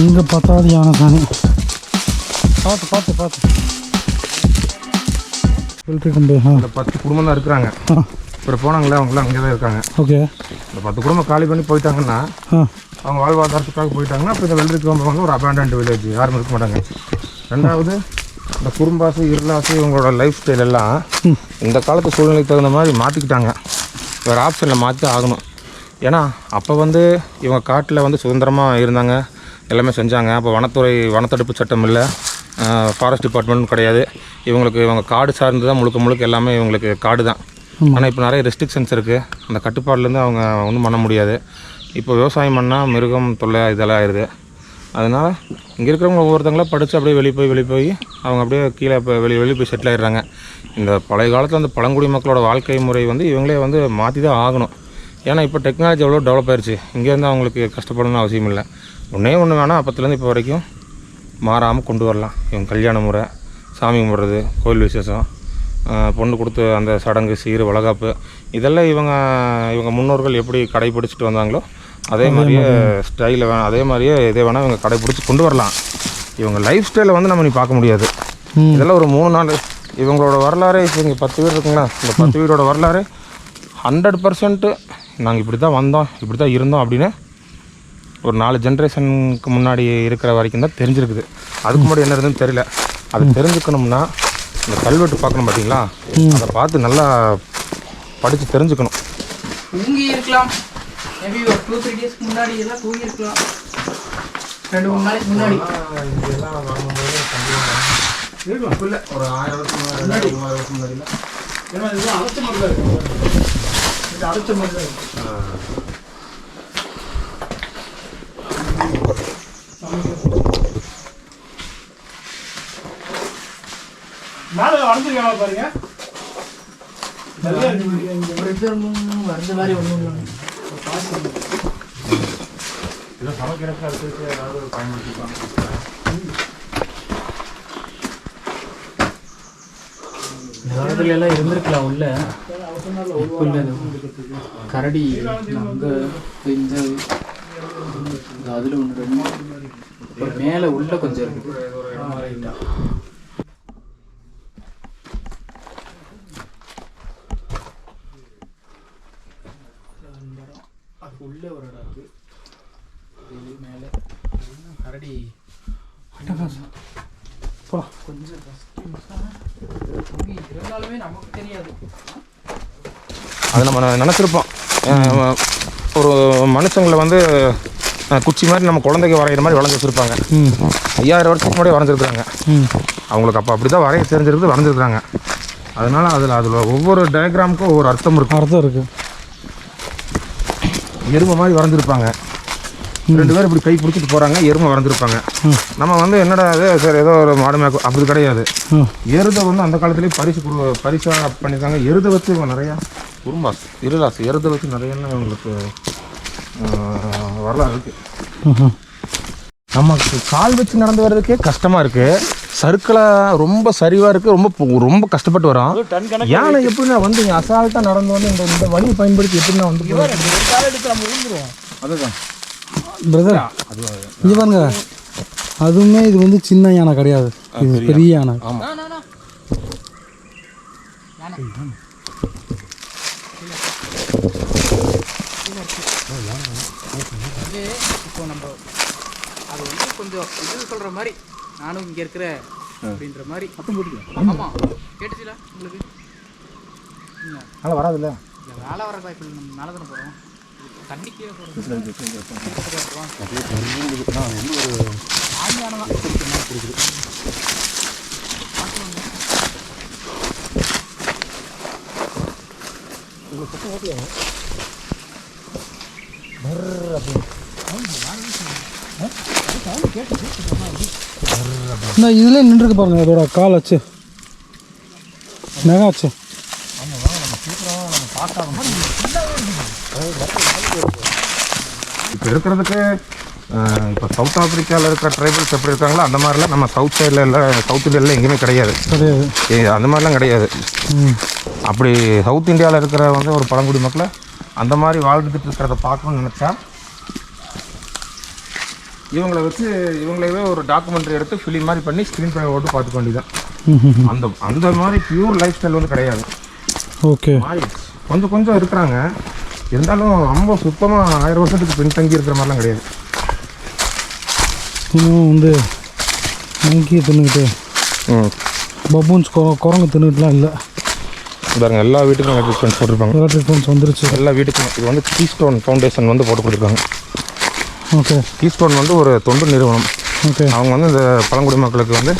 இங்கே பத்தாவது யானை தானே. பார்த்து பார்த்து பார்த்து ஃபில்ட்ரு கம்பி. இந்த 10 குடும்பம் தான் இருக்கிறாங்க. இப்போ போனாங்களே அவங்களாம் அங்கே தான் இருக்காங்க. ஓகே. இந்த 10 குடும்பம் காலி பண்ணி போயிட்டாங்கன்னா அவங்க வாழ்வாதாரத்துக்காக போயிட்டாங்கன்னா இப்போ இந்த வெள்ளரி குடும்பம் வந்து ஒரு அபேண்டன்ட் வில்லேஜ், யாரும் இருக்க மாட்டாங்க. ரெண்டாவது இந்த குறும்பாசு இருளாசு இவங்களோட லைஃப் ஸ்டைல் எல்லாம் இந்த காலத்து சூழ்நிலைக்கு தகுந்த மாதிரி மாற்றிக்கிட்டாங்க. வேறு ஆப்ஷனில் மாற்றி ஆகணும். ஏன்னா அப்போ வந்து இவங்க காட்டில் வந்து சுதந்திரமாக இருந்தாங்க, எல்லாமே செஞ்சாங்க. அப்போ வனத்தடுப்பு சட்டம் இல்லை, ஃபாரஸ்ட் டிபார்ட்மெண்ட்டும் கிடையாது. இவங்க காடு சார்ந்து தான் முழுக்க எல்லாமே இவங்களுக்கு காடு தான். ஆனால் இப்போ நிறைய ரெஸ்ட்ரிக்ஷன்ஸ் இருக்குது. அந்த கட்டுப்பாடுலேருந்து அவங்க ஒன்றும் பண்ண முடியாது. இப்போ விவசாயம் பண்ணால் மிருகம் தொல்லை இதெல்லாம் ஆயிடுது. அதனால் இங்கே இருக்கிறவங்க ஒவ்வொருத்தங்களாம் படித்து அப்படியே வெளியே போய் அவங்க அப்படியே கீழே இப்போ வெளியே போய் செட்டில் ஆகிடுறாங்க. இந்த பழைய காலத்தில் அந்த பழங்குடி மக்களோட வாழ்க்கை முறை வந்து இவங்களே வந்து மாற்றி தான் ஆகணும். ஏன்னா இப்போ டெக்னாலஜி எவ்வளோ டெவலப் ஆயிடுச்சு. இங்கேருந்து அவங்களுக்கு கஷ்டப்படணும்னு அவசியம் இல்லை. ஒன்றே ஒன்று வேணால் அப்போத்துலேருந்து இப்போ வரைக்கும் மாறாமல் கொண்டு வரலாம். இவங்க கல்யாண முறை, சாமி கும்பிட்றது, கோயில் விசேஷம், பொண்ணு கொடுத்து அந்த சடங்கு, சீர், வளகாப்பு, இதெல்லாம் இவங்க முன்னோர்கள் எப்படி கடைப்பிடிச்சிட்டு வந்தாங்களோ அதே மாதிரியே ஸ்டைலில் அதே மாதிரியே இதே வேணால் இவங்க கடைப்பிடிச்சி கொண்டு வரலாம். இவங்க லைஃப் ஸ்டைலை வந்து நம்ம நீ பார்க்க முடியாது. இதெல்லாம் ஒரு 3 நாள் இவங்களோட வரலாறு. இப்போ இங்கே 10 வீடு இருக்குங்களா, இந்த 10 வீடோட வரலாறு 100% நாங்கள் இப்படி தான் வந்தோம், இப்படி தான் இருந்தோம் அப்படின்னு ஒரு 4 ஜென்ரேஷனுக்கு முன்னாடி இருக்கிற வரைக்கும் தான் தெரிஞ்சிருக்குது. அதுக்கு முன்னாடி என்ன இருந்ததுன்னு தெரியல. அது தெரிஞ்சுக்கணும்னா இந்த கல்வெட்டு பார்க்கணும் பார்த்தீங்களா, அதை பார்த்து நல்லா படித்து தெரிஞ்சுக்கணும். தூங்கி இருக்கலாம், மேபி ஒரு 2-3 டேஸ்க்கு முன்னாடி எல்லாம் தூங்கி இருக்கலாம், 2-3 நாளைக்கு முன்னாடி. இதெல்லாம் இல்லை ஒரு 1000 வருஷம் முன்னாடி, 3000 வருஷம் முன்னாடி. ஏன்னா இதெல்லாம் அரைச்ச மாதிரி தான் இருக்குது. இது அரைச்ச மாதிரி தான் இருக்குது. மேலே வளர்ந்துருக்கேன் பாருங்க. வந்த மாதிரி ஒன்றும் இதை சமைக்கிறதுக்கு அதுக்கு ஏதாவது பயன்படுத்திக்கலாம். காலத்துல எல்லாம் இருந்திருக்கலாம் உள்ள. கரடி அங்கே இந்த அதில் ஒன்று 2 மேலே உள்ள கொஞ்சம் இருக்குது. அது உள்ள ஒரு இடம் இருக்கு. மேலே கரடி கொஞ்சம் இருந்தாலுமே நமக்கு தெரியாது. அதை நம்ம நினச்சிருப்போம். ஒரு மனுஷங்களை வந்து குச்சி மாதிரி நம்ம குழந்தைக்கு வரைகிற மாதிரி வளைஞ்சி வச்சுருப்பாங்க. 5000 வருஷத்துக்கு முன்னாடி வரைஞ்சிருக்கிறாங்க. அவங்களுக்கு அப்போ அப்படி தான் வரைய தெரிஞ்சிருக்கு, வரைஞ்சிருக்கிறாங்க. அதனால் அதில் ஒவ்வொரு டயக்ராமுக்கும் ஒவ்வொரு அர்த்தம் இருக்குது. எருமை மாதிரி வரைஞ்சிருப்பாங்க. 2 பேர் இப்படி கை பிடிச்சிட்டு போகிறாங்க, எருமை வரைஞ்சிருப்பாங்க. நம்ம வந்து என்னடா அது சார் ஏதோ ஒரு மாடு மேய்க்கும் அப்படி கிடையாது. எருதை வந்து அந்த காலத்துலேயே பரிசாக பண்ணியிருக்காங்க. எருதை வச்சு இவங்க நிறையா குறும்பாசு, இருளாசு, எருதை வச்சு நிறைய இவங்களுக்கு வரலாறு இருக்குது. நமக்கு கால் வச்சு நடந்து வர்றதுக்கே கஷ்டமாக இருக்குது. சறுக்கலாக ரொம்ப சரிவாக இருக்குது, ரொம்ப கஷ்டப்பட்டு வரோம். யானை எப்படின்னா வந்து இங்கே அசால்ட்டாக நடந்து வந்து இந்த வழியை பயன்படுத்தி எப்படின்னா வந்து அதுதான் பிரதர். இங்கே பாருங்க, அதுவுமே இது வந்து சின்ன யானை கிடையாது, இது பெரிய யானை. ஆமாம். இப்போ நம்ம அது வந்து கொஞ்சம் இது சொல்கிற மாதிரி நானும் இங்கே இருக்கிற அப்படின்ற மாதிரி அப்போ போட்டுக்கலாம். ஆமாம், கேட்டுச்சுல உங்களுக்கு? அதனால் வராதுல்ல. இல்லை, வேலை வர வாய்ப்பு இல்லை. நம்ம மேலே தானே போகிறோம், தண்ணி கீழே போகிறோம். இதுல நின்றுருக்கு பாருங்க, அதோட கால் ஆச்சு, நெகாச்சு. இப்போ இருக்கிறதுக்கு இப்போ சவுத் ஆப்பிரிக்காவில் இருக்கிற ட்ரைபல்ஸ் எப்படி இருக்காங்களோ அந்த மாதிரிலாம் நம்ம சவுத் சைடில் இல்லை, சவுத் இந்தியாவில் எங்கேயுமே கிடையாது. அந்த மாதிரிலாம் கிடையாது. அப்படி சவுத் இந்தியாவில் இருக்கிற வந்து ஒரு பழங்குடி மக்களை அந்த மாதிரி வாழ்ந்துட்டு இருக்கிறத பார்க்கணும்னு நினச்சா இவங்களை வச்சு இவங்களவே ஒரு டாக்குமெண்ட்ரி எடுத்து ஃபிலிம் மாதிரி பண்ணி ஸ்க்ரீன் பண்ணி ஓட்டு பார்த்துக்க வேண்டியதான். அந்த மாதிரி பியூர் லைஃப் ஸ்டைல் வந்து கிடையாது. ஓகே, கொஞ்சம் கொஞ்சம் இருக்கிறாங்க, இருந்தாலும் ரொம்ப சுத்தமாக 1000 வருஷத்துக்கு பின்தங்கி இருக்கிற மாதிரிலாம் கிடையாது. இன்னும் வந்து மங்கியை தின்னுக்கிட்டு பபூன்ஸ் குரங்கு தின்னுக்கிட்டுலாம் இல்லை. பாருங்க, எல்லா வீட்டுக்கும் எலக்ட்ரிக் ஃபென்ஸ் போட்டிருப்பாங்க. எலக்ட்ரிக் ஃபென்ஸ் வந்துருச்சு எல்லா வீட்டுக்கும். இது வந்து கீஸ்டோன் ஃபவுண்டேஷன் வந்து போட்டு கொடுத்துருக்காங்க. ஓகே, கீஸ்டோன் வந்து ஒரு தொண்டு நிறுவனம். ஓகே, அவங்க வந்து இந்த பழங்குடி மக்களுக்கு வந்து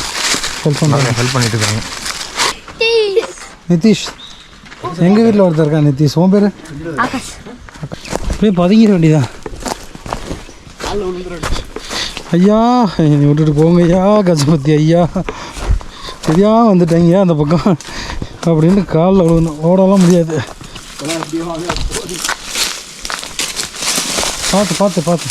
ஹெல்ப் பண்ணிட்டு இருக்காங்க. நிதிஷ், எங்கள் வீட்டில் ஒருத்தர் இருக்கா நிதிஷ். உன் பேர்? போய் பதுங்கிட வேண்டியதான். ஐயா என்னை விட்டுட்டு போங்க ஐயா, கஜபதி ஐயா, சரியா வந்துட்டாங்க அந்த பக்கம் அப்படின்னு காலில் விழுணும். ஓடலாம் முடியாது. பார்த்து பார்த்து பார்த்து.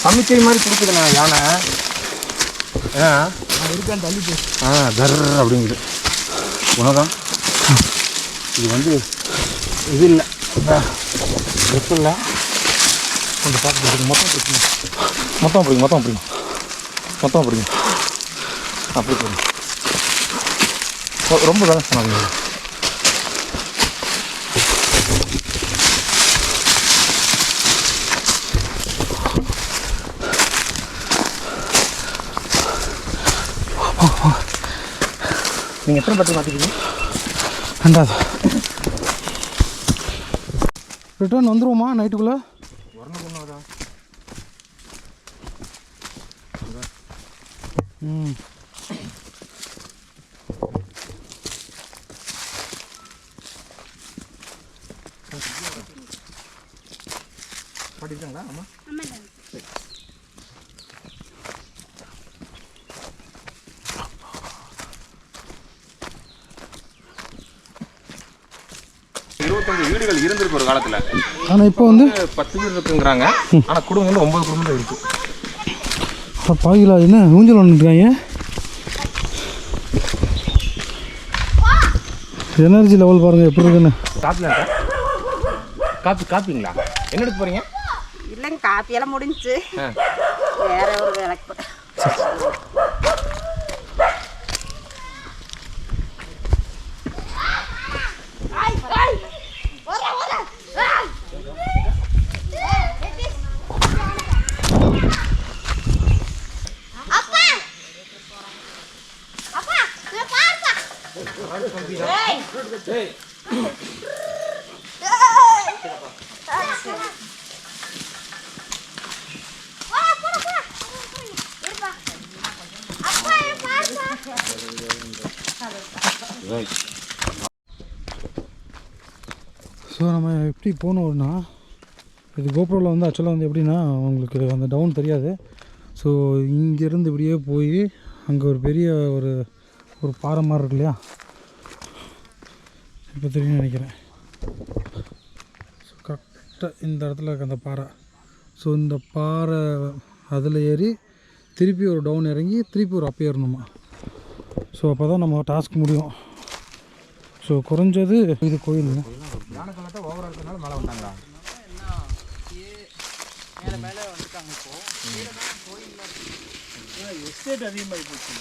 சமிக்கை மாதிரி கொடுக்குதுண்ணா யானை. இருக்கான்னு தள்ளி போய் கர் அப்படிங்குது. உனதான் இது வந்து இது இல்லை, ட்ரெஸ் இல்லை. கொஞ்சம் பார்த்து மொத்தம் பிடிக்கணும், மொத்தம் பிடிக்கும், மொத்தம் பிடிக்கும், மொத்தம் பிடிக்கும். அப்படி போடும். ரொம்ப பேலன்ஸ் பண்ணாங்க. நீங்கள் எத்தனை பட்டு மாற்றிக்கிங்க? 2வது. ரிட்டர்ன் வந்துருவோமா நைட்டுக்குள்ளே? வரணும் பொண்ணாதான். படிச்சாங்களா? ஆமாம். சரி. 25 வீடுகள் இருந்திருக்கு ஒரு காலத்தில். ஆனால் இப்போ வந்து 10 வீடு இருக்குங்கிறாங்க. ஆனால் குடும்பம் வந்து 9 குடும்பம் தான் இருக்குது. பாகிலா என்ன ஊஞ்சல் வந்துருக்காங்க. எனர்ஜி லெவல் பாருங்கள் எப்படி இருக்குன்னு. காப்பிங்களா? என்ன எடுத்து போகிறீங்க? இல்லைங்க, காப்பியெல்லாம் முடிஞ்சிச்சு. வேற ஒரு வேலைக்கு ஸோ நம்ம எப்படி போனோம்னா, இது கோப்ரோவில் வந்து ஆக்சுவலாக வந்து எப்படின்னா உங்களுக்கு அந்த டவுன் தெரியாது. ஸோ இங்கேருந்து இப்படியே போய் அங்கே ஒரு பெரிய ஒரு பாறை மாதிரி இருக்கு இல்லையா, இப்போ தெரியும்னு நினைக்கிறேன். ஸோ கரெக்டாக இந்த இடத்துல இருக்க அந்த பாறை. ஸோ இந்த பாறை அதில் ஏறி திருப்பி ஒரு டவுன் இறங்கி திருப்பி ஒரு அப் ஏறணுமா. ஸோ அப்போ தான் நம்ம டாஸ்க் முடியும். ஸோ குறைஞ்சது இது கோயில் ஓவரால் இருக்கனால மேலே வந்தாங்களா? மேலே வந்துட்டாங்க. இப்போ கோயில் எஸ்டேட் அதிகமாகி போச்சு.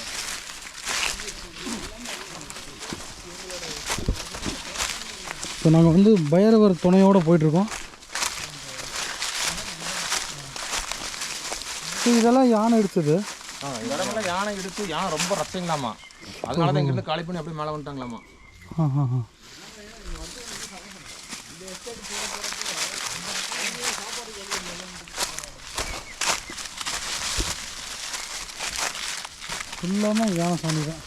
ஸோ நாங்கள் வந்து பைரவர் துணையோடு போயிட்டுருக்கோம். ஸோ இதெல்லாம் யானை எடுத்தது. இடமெல்லாம் யானை எடுத்து யானை ரொம்ப ரசிங்களாமா. அதனால தான் இங்கேருந்து காலி பண்ணி அப்படியே மேலே வந்துட்டாங்களாமா. ஃபுல்லாமல் யானை சாமி தான்.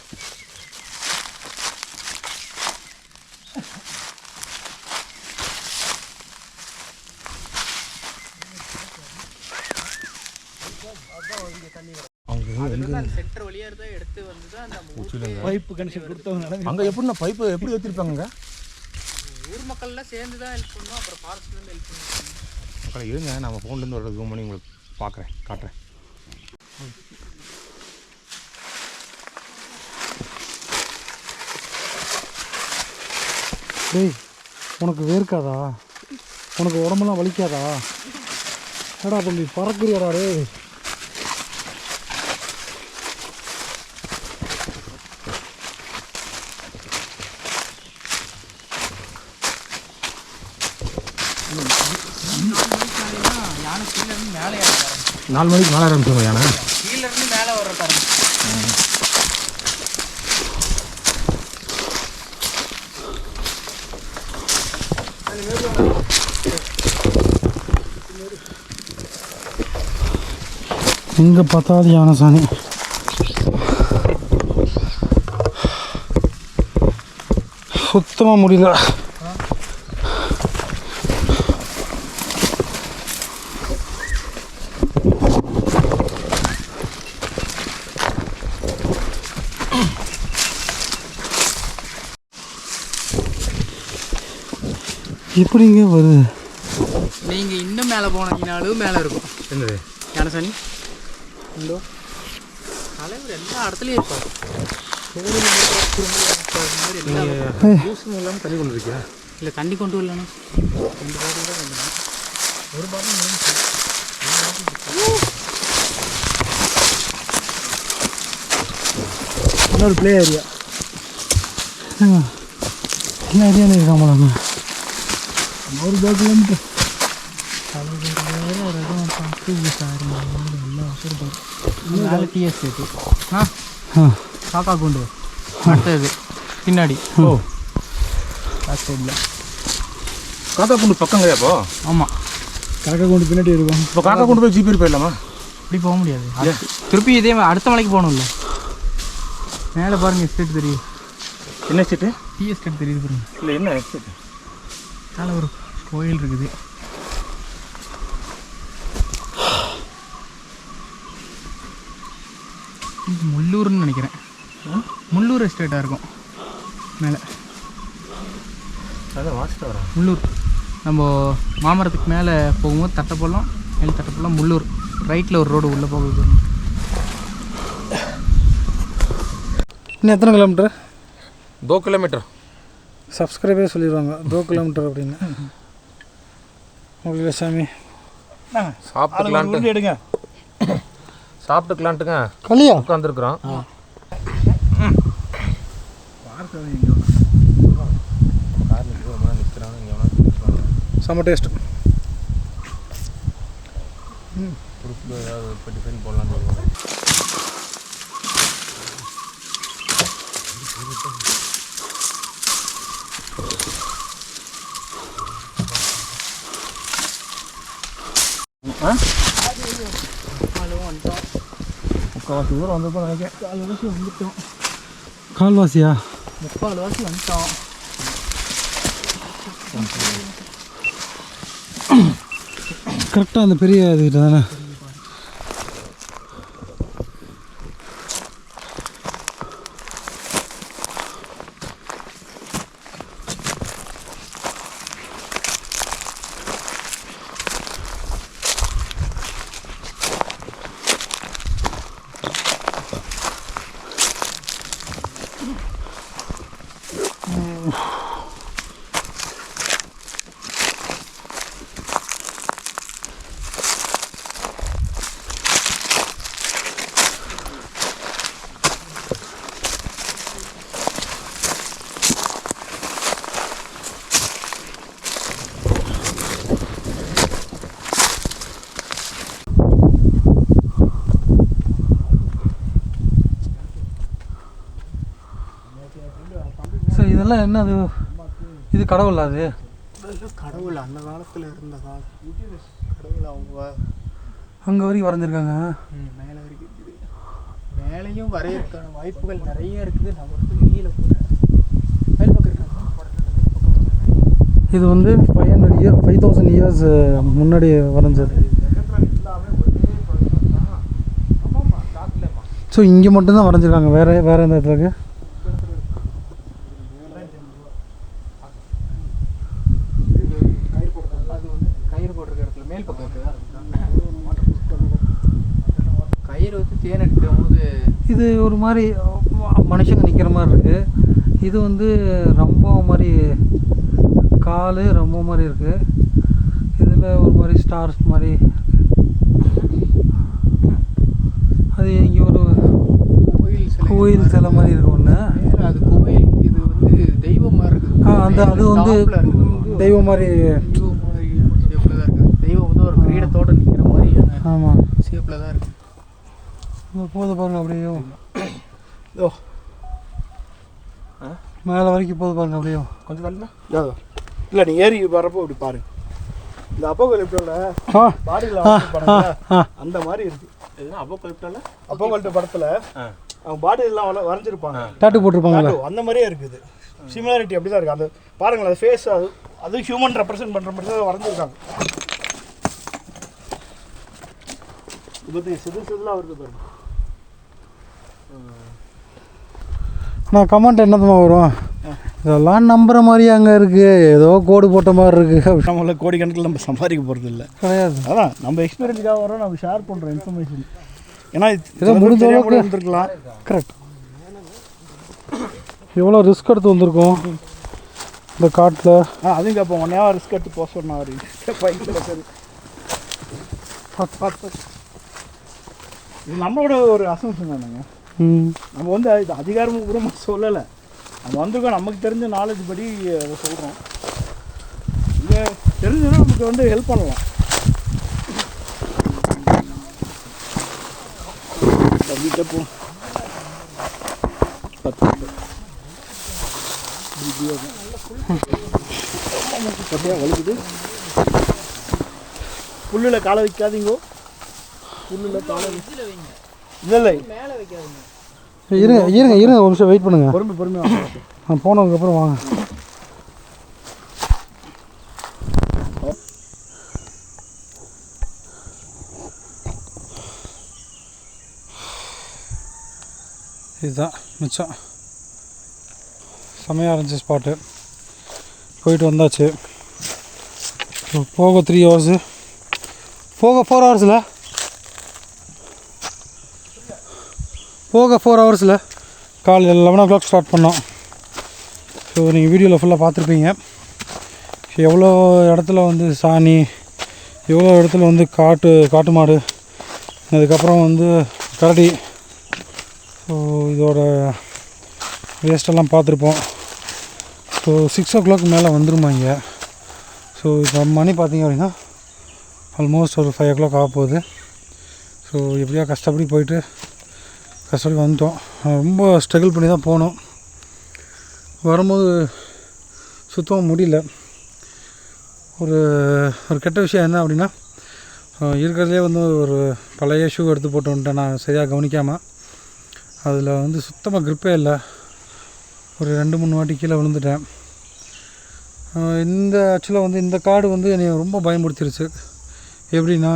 சென்டர் வழியா இருந்தா எடுத்து வந்து தான் அந்த பைப்பு கனெக்ஷன் கொடுத்தவங்க. அங்கே எப்படின்னா பைப்பு எப்படி ஏற்றிருப்பாங்க? ஊர் பொதுமக்கள்லாம் சேர்ந்து தான் ஹெல்ப் பண்ணணும், அப்புறம் ஃபாரஸ்ட்லேருந்து ஹெல்ப் பண்ணணும். மக்களை இருங்க, நம்ம ஃபோன்லேருந்து ஒரு ஜூம் பண்ணி உங்களுக்கு பார்க்குறேன், காட்டுறேன். டேய் உனக்கு வேர்க்காதா? உனக்கு உடம்பெல்லாம் வலிக்காதா? ஏடா தம்பி பறக்குறியாடா டே? யானை கீழேருந்து மேலே ஏறாரு, 4 மணிக்கு மேலே ஆரம்பிச்சுங்க யானை. கீழேருந்து மேலே வர்ற பாருங்க. எங்கே பார்த்தாது யானை சாணி. சுத்தமாக முடியல. எப்படிங்க வருது? நீங்கள் இன்னும் மேலே போனீங்கனாலும் மேலே இருக்கும். என்னது யானை சாணி உண்டோ? தலைவர் எல்லா இடத்துலையும் இருப்பார். யூஸ் இல்லாமல் தண்ணி கொண்டு இருக்கியா? இல்லை தண்ணி கொண்டு வரலண்ணா, 2 பாட்டில் தான் கொண்டு வரேன். ஒரு பாட்டில் இன்னொரு ப்ளே ஏரியா. என்ன ஏரியாவில் இருக்காமலாங்க? ஒரு பாட்டில் வந்து மேலே டீ எஸ்டேட்டு. காக்கா குண்டு அடுத்தது பின்னாடி. ஓ பேக் சைடில். காக்கா குண்டு பக்கங்கயா? இப்போ ஆமாம், காக்கா கொண்டு பின்னாடி இருக்கும். இப்போ காக்கா கொண்டு போய் ஜிபி போயிடலாமா? இப்படி போக முடியாது, திருப்பி இதே அடுத்த மலைக்கு போகணும்ல. மேலே பாருங்கள் எஸ்டேட் தெரியுது. என்ன எஸ்டேட்டு? டீ எஸ்டேட் தெரியுது பாருங்க. இல்லை என்ன எஸ்டேட்டு? மேலே ஒரு கோயில் இருக்குது. முள்ளூர்னு நினைக்கிறேன், முள்ளூர் எஸ்டேட்டாக இருக்கும் மேலே. அதான் வாசிட்டு வரேன். முள்ளூர் நம்ம மாமரத்துக்கு மேலே போகும்போது தட்டப்பள்ளம், மேல் தட்டப்பள்ளம், முள்ளூர். ரைட்டில் ஒரு ரோடு உள்ளே போகுது. இன்னும் எத்தனை கிலோமீட்டர்? 2 கிலோமீட்டர். சப்ஸ்கிரைபே சொல்லிடுவாங்க 2 கிலோமீட்டர் அப்படின்னு. ஓகே சாமி, சாப்பிட்டுக்கலான்ட்டு எடுங்க. சாப்பிட்டுக்கலான்ட்டுங்க கல்லியா உட்காந்துருக்குறோம். செம்ம டேஸ்ட். ஏதாவது பெட்டி பெயின் போடலான்னு வருவாங்க. முக்கால்வாசி தூரம் வந்தப்போ நினைக்கிறேன். கால்வாசி வந்துட்டோம். கால்வாசியா? முக்கால்வாசி வந்துட்டோம். கரெக்டாக அந்த பெரிய இதுக்கிட்ட தானே? சார் இதெல்லாம் என்ன? அது இது கடவுளா? அது கடவுள் அந்த காலத்தில் இருந்த காலம். கடவுள் அவங்க அங்கே வரைக்கும் வரைஞ்சிருக்காங்க. மேலே வரைக்கும் இருக்குது. மேலேயும் வரையறதுக்கான வாய்ப்புகள் நிறைய இருக்குது. நம்ம வெளியில் கூட மேல் பக்கம் இருக்காங்க. இது வந்து 5000 இயர்ஸ் முன்னாடி வரைஞ்சது. ஸோ இங்கே மட்டும்தான் வரைஞ்சிருக்காங்க, வேறு எந்த இடத்துக்கு? இது ஒரு மாதிரி மனுஷங்க நிற்கிற மாதிரி இருக்குது. இது வந்து ரொம்ப மாதிரி கால் ரொம்ப மாதிரி இருக்குது. இதில் ஒரு மாதிரி ஸ்டார்ஸ் மாதிரி அது இங்கே ஒரு கோயில் சிலை மாதிரி இருக்கு ஒன்று. அது கோயில், இது வந்து தெய்வம் மாதிரி இருக்குது. அந்த அது வந்து தெய்வம் மாதிரி ஷேப்பில் தான் இருக்குது. தெய்வம் வந்து ஒரு கிரீடத்தோடு நிற்கிற மாதிரி ஆமாம் ஷேப்பில் தான் இருக்குது. போது பாருங்க அப்படியே ஓ மேலே வரைக்கும் போது பாருங்க அப்படியே கொஞ்சம் தள்ளினா இல்லை நீ ஏறி வரப்போ இப்படி பாருங்க. இந்த அப்போகலிப்டோல பாடியில் அந்த மாதிரி இருக்குது. அப்போகலிப்டோல அப்போகலிப்டோ படத்தில் அவங்க பாடியெல்லாம் வரைஞ்சிருப்பாங்க, டாட்டு போட்டிருப்பாங்களா, அந்த மாதிரியே இருக்குது. சிமிலாரிட்டி அப்படி தான் இருக்குது. அந்த பாருங்களேன், அது ஃபேஸ் அது ஹியூமன் ரெப்ரசென்ட் பண்ணுற மாதிரி தான் வரைஞ்சிருக்காங்க. இது சிதிலாக வருது பாருங்க. நான் கமெண்ட் என்னதுமா வரும், இதெல்லாம் நம்புற மாதிரி அங்கே இருக்குது, ஏதோ கோடு போட்ட மாதிரி இருக்குது. நம்மள கோடிக்கணக்கில் நம்ம சம்பாதிக்க போகிறது இல்லை, கிடையாது. அதான் நம்ம எக்ஸ்பீரியன்ஸுக்காக வரோம், நம்ம ஷேர் பண்ணுறோம் இன்ஃபர்மேஷன். ஏன்னா ஏதோ முடிஞ்ச அளவுக்கு இருந்திருக்கலாம். கரெக்ட். எவ்வளோ ரிஸ்க் எடுத்து வந்திருக்கோம் இந்த காட்டில். அதுவும் கேட்போம், ஒன் ஹவர் ரிஸ்க் எடுத்து போக சொன்னார் பைக்கில். சரி, இது நம்மளோட ஒரு அசம்ஷன் தானுங்க. நம்ம வந்து இது அதிகாரப்பூர்வமாக சொல்லலை, நம்ம வந்திருக்கோம், நமக்கு தெரிஞ்ச நாலேஜ் படி அதை சொல்கிறோம். இங்கே தெரிஞ்சதுன்னா நமக்கு வந்து ஹெல்ப் பண்ணலாம். வீட்டை போ வலிக்குது. புல்லில் காலை வைக்காதீங்கோ, புல்லில் காலை இல்லை மேலே வைக்காதீங்க. இருங்க ஒரு நிமிஷம் வெயிட் பண்ணுங்கள். பொறுமையாக நான் போனதுக்கப்புறம் வாங்க. இதுதான் மிச்சம். செம்மையாக இருந்துச்சு ஸ்பாட்டு. போயிட்டு வந்தாச்சு. போக 3 ஹவர்ஸு, போக 4 ஹவர்ஸில், போக 4 ஹவர்ஸில் காலையில் 11 o'clock ஸ்டார்ட் பண்ணோம். ஸோ நீங்கள் வீடியோவில் ஃபுல்லாக பார்த்துருப்பீங்க. எவ்வளோ இடத்துல வந்து சாணி, எவ்வளோ இடத்துல வந்து காட்டு மாடு, அதுக்கப்புறம் வந்து கரடி, ஸோ இதோட வேஸ்ட்டெல்லாம் பார்த்துருப்போம். ஸோ 6 o'clock மேலே வந்துருமாங்க. ஸோ இப்போ மணி பார்த்திங்க அப்படின்னா ஆல்மோஸ்ட் ஒரு 5 o'clock ஆக போகுது. ஸோ எப்படியா கஷ்டப்படி போயிட்டு கஷ்டப்படி வந்துட்டோம். ரொம்ப ஸ்ட்ரகிள் பண்ணி தான் போனோம். வரும்போது சுத்தமாக முடியல. ஒரு கெட்ட விஷயம் என்ன அப்படின்னா, இருக்கிறதுலே வந்து ஒரு பழைய ஷூ எடுத்து போட்டு வந்துட்டேன் நான் சரியாக கவனிக்காமல். அதில் வந்து சுத்தமாக க்ரிப்பே இல்லை. ஒரு 2-3 வாட்டி கீழே விழுந்துட்டேன். இந்த ஆக்சுவலாக வந்து இந்த காடு வந்து என்னை ரொம்ப பயமுறுத்திருச்சு. எப்படின்னா,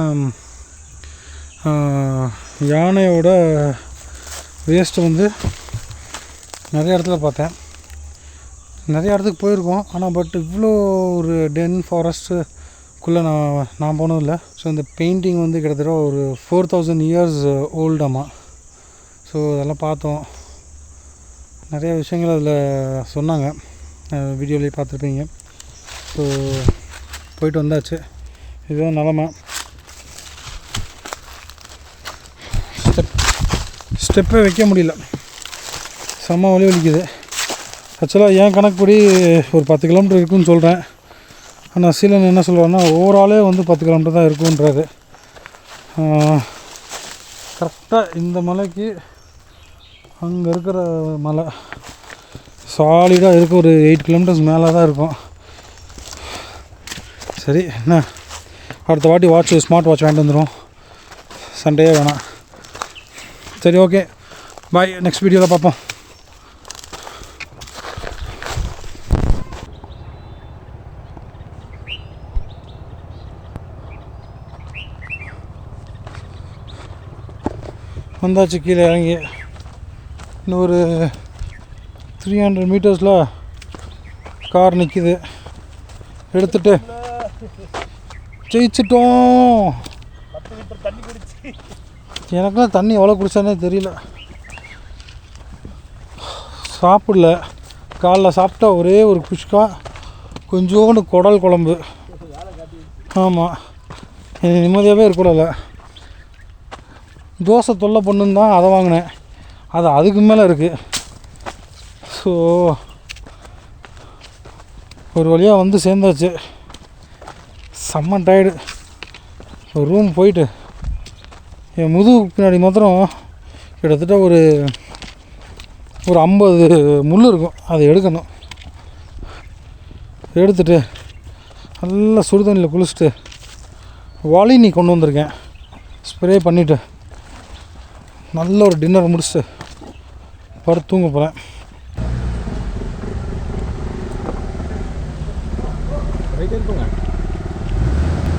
யானையோட வேஸ்ட்டு வந்து நிறைய இடத்துல பார்த்தேன். நிறைய இடத்துக்கு போயிருக்கோம், ஆனால் பட் இவ்வளோ ஒரு டென் ஃபாரஸ்ட்டுக்குள்ளே நான் போனதில்லை. ஸோ இந்த பெயிண்டிங் வந்து கிட்டத்தட்ட ஒரு 4000 years ஓல்டாமா. ஸோ அதெல்லாம் பார்த்தோம். நிறைய விஷயங்கள் அதில் சொன்னாங்க, வீடியோலேயே பார்த்துருப்பீங்க. ஸோ போயிட்டு வந்தாச்சு. இதுதான் நிலமை. ஸ்டெப்பே வைக்க முடியல, செம்ம வலி வலிக்குது. ஆக்சுவலாக என் கணக்குப்படி ஒரு 10 கிலோமீட்டர் இருக்குதுன்னு சொல்கிறேன். ஆனால் சீலன் என்ன சொல்கிறாருன்னா ஓவராலே வந்து 10 கிலோமீட்டர் தான் இருக்குன்றாரு. கரெக்டாக இந்த மலைக்கு அங்கே இருக்கிற மலை சாலிடாக இருக்க ஒரு 8 கிலோமீட்டர்ஸ் மேலே தான் இருக்கும். சரி, என்ன அடுத்த வாட்டி ஸ்மார்ட் வாட்ச் வாங்கிட்டு வந்துடும், சண்டே வேணாம். சரி, ஓகே, பாய். நெக்ஸ்ட் வீடியோவில் பார்ப்போம். வந்தாச்சு கீழே இறங்கி. இன்னும் ஒரு 300 மீட்டர்ஸில் கார் நிற்கிது. எடுத்துட்டு ஜெயிச்சிட்டோம். எனக்குலாம் தண்ணி எவ்வளோ குடிச்சானே தெரியல. சாப்பிடல. காலைல சாப்பிட்டா ஒரே ஒரு குஷ்கா, கொஞ்சோண்டு குடல் குழம்பு. ஆமாம், நிம்மதியாகவே இருக்கக்கூடாது. தோசை தொல்லை பண்ணுன்னு தான் அதை வாங்கினேன். அது அதுக்கு மேலே இருக்குது. ஸோ ஒரு வழியாக வந்து சேர்ந்தாச்சு. செம்ம டயர்டு. ஒரு ரூம் போயிட்டு என் முதுகு பின்னாடி மாத்திரம் கிட்டத்தட்ட ஒரு 50 முள் இருக்கும். அதை எடுக்கணும். எடுத்துட்டு நல்லா சுடு தண்ணியில் குளிச்சுட்டு வாலினி கொண்டு வந்திருக்கேன். ஸ்ப்ரே பண்ணிவிட்டு நல்ல ஒரு டின்னர் முடிச்சுட்டு படுத்து தூங்க போகிறேன். போயிட்டே இருப்போங்க.